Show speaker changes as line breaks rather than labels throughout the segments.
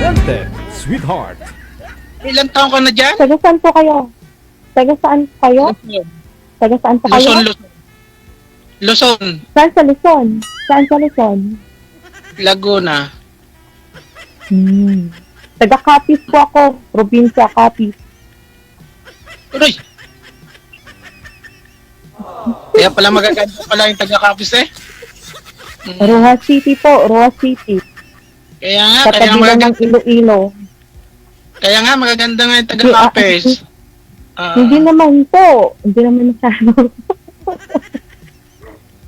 Lente, sweetheart.
Ilan taon ka na dyan?
Taga saan po kayo? Taga saan kayo? Taga saan po kayo?
Luzon. Luzon.
Saan sa Luzon? Saan sa Luzon?
Laguna.
Taga Capiz po ako. Probinsya Capiz.
Uy! Kaya pala magaganda pala yung taga-Capiz eh.
Rojas City po. Rojas City.
Kaya nga,
Sa tabi lang ng Iloilo.
Kaya nga, magaganda nga yung taga-Capiz.
Hindi naman po. Hindi naman masyado.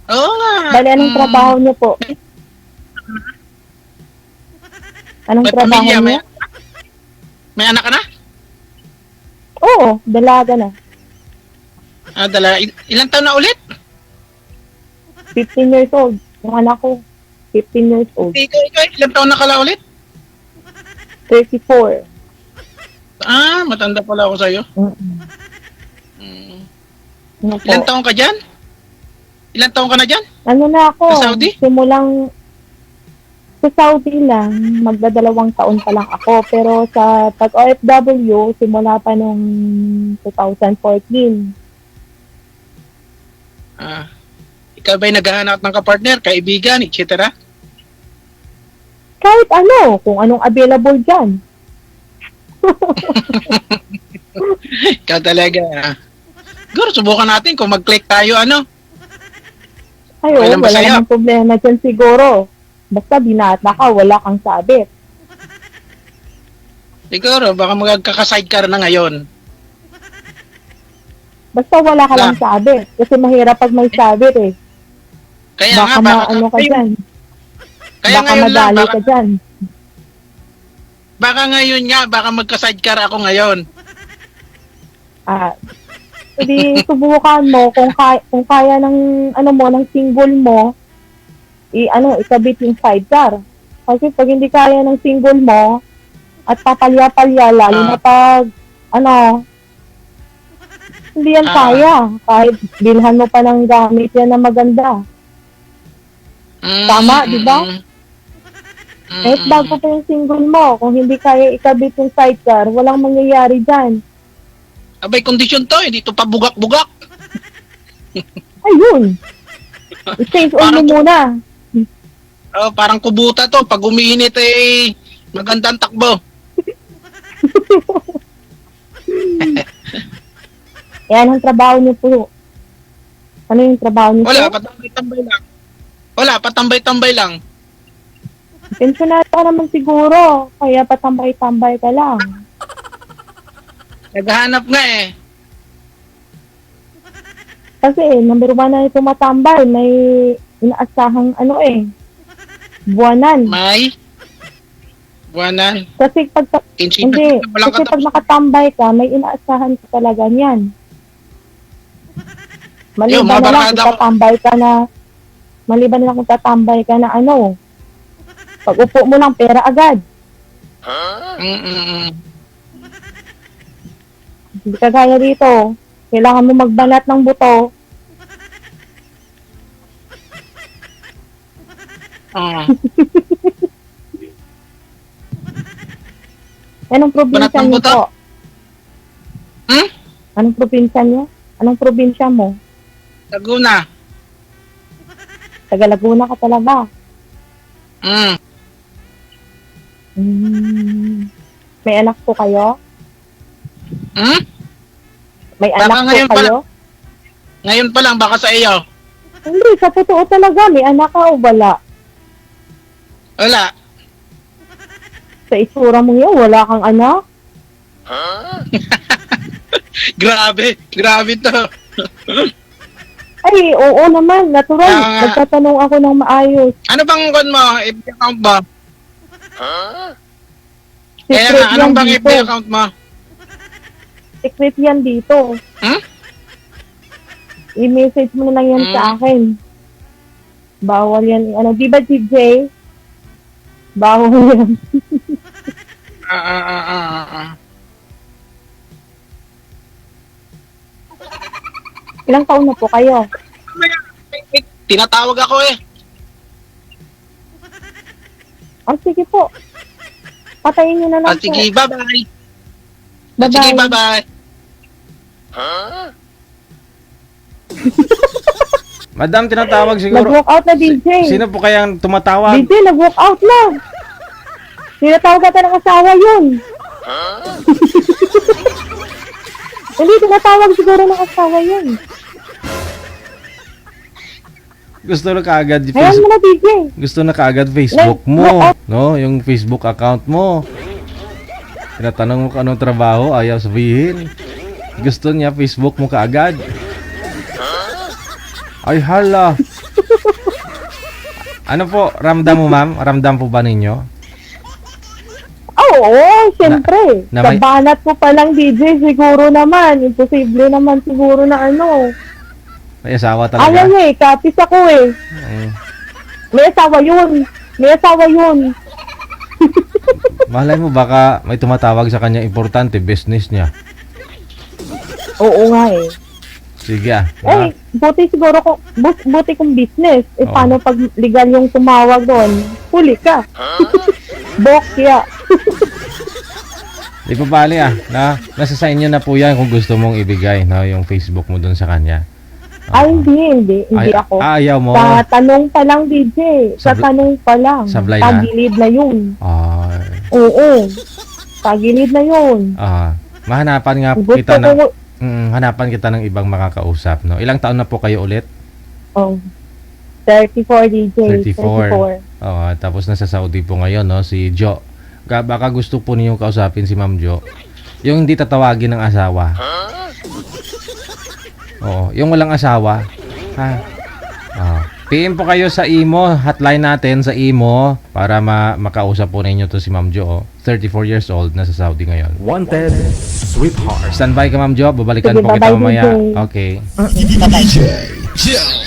Oo nga.
Bali, anong trabaho niyo po? Anong
May
trabaho
pamilya,
niyo?
may anak ka na?
Oo, dalaga na.
Ilang taon na ulit?
15 years old. Yung anak ko, 15 years old.
Ikaw, ilang taon na kala ulit?
34.
Matanda pala ako sa'yo.
Ano po?
Ilang taon ka dyan? Ilang taon ka na dyan?
Ano na ako?
Sa Saudi?
Simulang sa Saudi lang, magdadalawang taon pa lang ako. Pero sa pag-OFW, simula pa nung 2014.
Ikaw ba'y naghahanap ng kapartner, kaibigan, etc.?
Kahit ano, kung anong available dyan.
Ikaw talaga. Siguro, subukan natin kung mag-click tayo, ano?
Ayo,
Okay lang ba
wala
sa'yo?
namang problema dyan siguro. Basta binata ka, wala kang sabit.
Siguro, baka magkaka-sidecar na ngayon.
Basta wala ka lang sabit. Kasi mahirap pag may sabit eh.
Kaya
Baka
nga,
maano ka dyan.
Kaya
Baka
ngayon lang,
madali ka dyan.
baka ngayon nga, baka magka-sidecar ako ngayon.
Hindi subukan mo kung kaya ng ano mo ng single mo ikabit yung sidecar. Kasi pag hindi kaya ng single mo at papalya-palya lalo na pag hindi yan kaya. Kahit bilhan mo pa ng gamit yan na maganda. Tama, di ba? Kahit bago pa yung single mo, kung hindi kaya ikabit yung sidecar, walang mangyayari dyan.
Abay, kondisyon to, hindi to pa bugak-bugak.
Ayun. I-change on mo muna.
Parang kubuta to, pag umiinit eh, magandang takbo.
Yan ang trabaho niyo po. Ano yung trabaho niyo
Wala,
po?
patambay-tambay lang. Wala, patambay-tambay lang.
Pensionado ka naman siguro. Kaya patambay-tambay ka lang.
Naghahanap nga eh.
Kasi number 1 na ito matambay. May inaasahang buwanan.
May? Buwanan?
Kasi pag
Hindi.
kasi pag nakatambay ka, may inaasahan ka talaga niyan. Maliban
mga
na lang
barkada
kung tatambay ka na pag upo mo lang pera agad. Hindi ka gaya dito. Kailangan mo magbanat ng buto. Anong probinsya
Banat ng
niyo
buto?
po? Anong probinsya niyo? Anong probinsya mo?
Laguna.
Taga Laguna ka talaga. May anak po kayo? May
Baka
anak po
ngayon pa
kayo?
Ngayon pa lang, baka sa iyo.
Hindi, sa totoo talaga. May anak ka o wala?
Wala.
Sa itsura mo yun, wala kang anak?
Grabe to.
Ay, oo naman. Natural. Nagtatanong ako ng maayos.
Ano bang kon mo? FB account ba? Kaya
Secret
nga, anong
yan
bang
dito.
FB account mo?
Secret yan dito. I-message mo na lang yan sa akin. Bawal yan. Di ba DJ? Bawal yan. Ilang taon na po kayo?
Tinatawag ako eh.
Sige po. Patayin nyo na lang po.
Sige, bye-bye.
Bye-bye.
Sige, bye-bye.
Madam, tinatawag siguro.
Nag-walk out na DJ.
Sino po kayang tumatawag?
DJ, nag-walk out na. Tinatawag ka ng asawa yun. Hindi, tinatawag siguro ng asawa yun.
Gusto na kaagad yung
Ayan mo na, DJ.
Gusto na kaagad Facebook mo, no? Yung Facebook account mo. Tinatanong mo kung anong trabaho, ayaw sabihin. Gusto niya Facebook mo kaagad. Ay, hala. Ano po, ramdam mo, ma'am? Ramdam po ba ninyo?
Oo, siyempre.
Na
Sa
may-
banat mo palang, DJ, siguro naman. Imposible naman siguro na ano.
May asawa
Ayaw
talaga?
niya eh, kapis ako eh.
Mm.
May asawa yun. May asawa yun.
Malay mo, baka may tumatawag sa kanya importante, business niya.
Oo nga eh.
Sige ah.
Eh, buti siguro kung, buti kung business. Eh,
Oo.
paano pag legal yung tumawag doon? Huli ka. Bokya.
Di pa bali ah. Nasa sa inyo na po yan kung gusto mong ibigay, no, yung Facebook mo dun sa kanya.
Ay, hindi. Hindi ako.
Ayaw mo.
Sa tanong pa lang, DJ. Sa tanong pa lang.
Sablay na?
Tagilid na yun.
Ay.
Oo. Tagilid na yun.
Mahanapan nga
Gusto
kita ng
ko,
hanapan kita ng ibang makakausap, no. Ilang taon na po kayo ulit?
oh, 34 DJ.
34. Tapos nasa Saudi po ngayon, no, si Jo. Baka gusto po niyo kausapin si Ma'am Jo. Yung hindi tatawagin ng asawa. Oo, yung walang asawa. Ha? PM po kayo sa IMO, hotline natin sa IMO para makausap po ninyo to si Ma'am Jo. 34 years old, nasa Saudi ngayon.
Wanted Sweetheart.
Standby ka, Ma'am Jo. Babalikan
Sige,
po kita
bye-bye,
mamaya.
DJ.
Okay.
DJ Joe.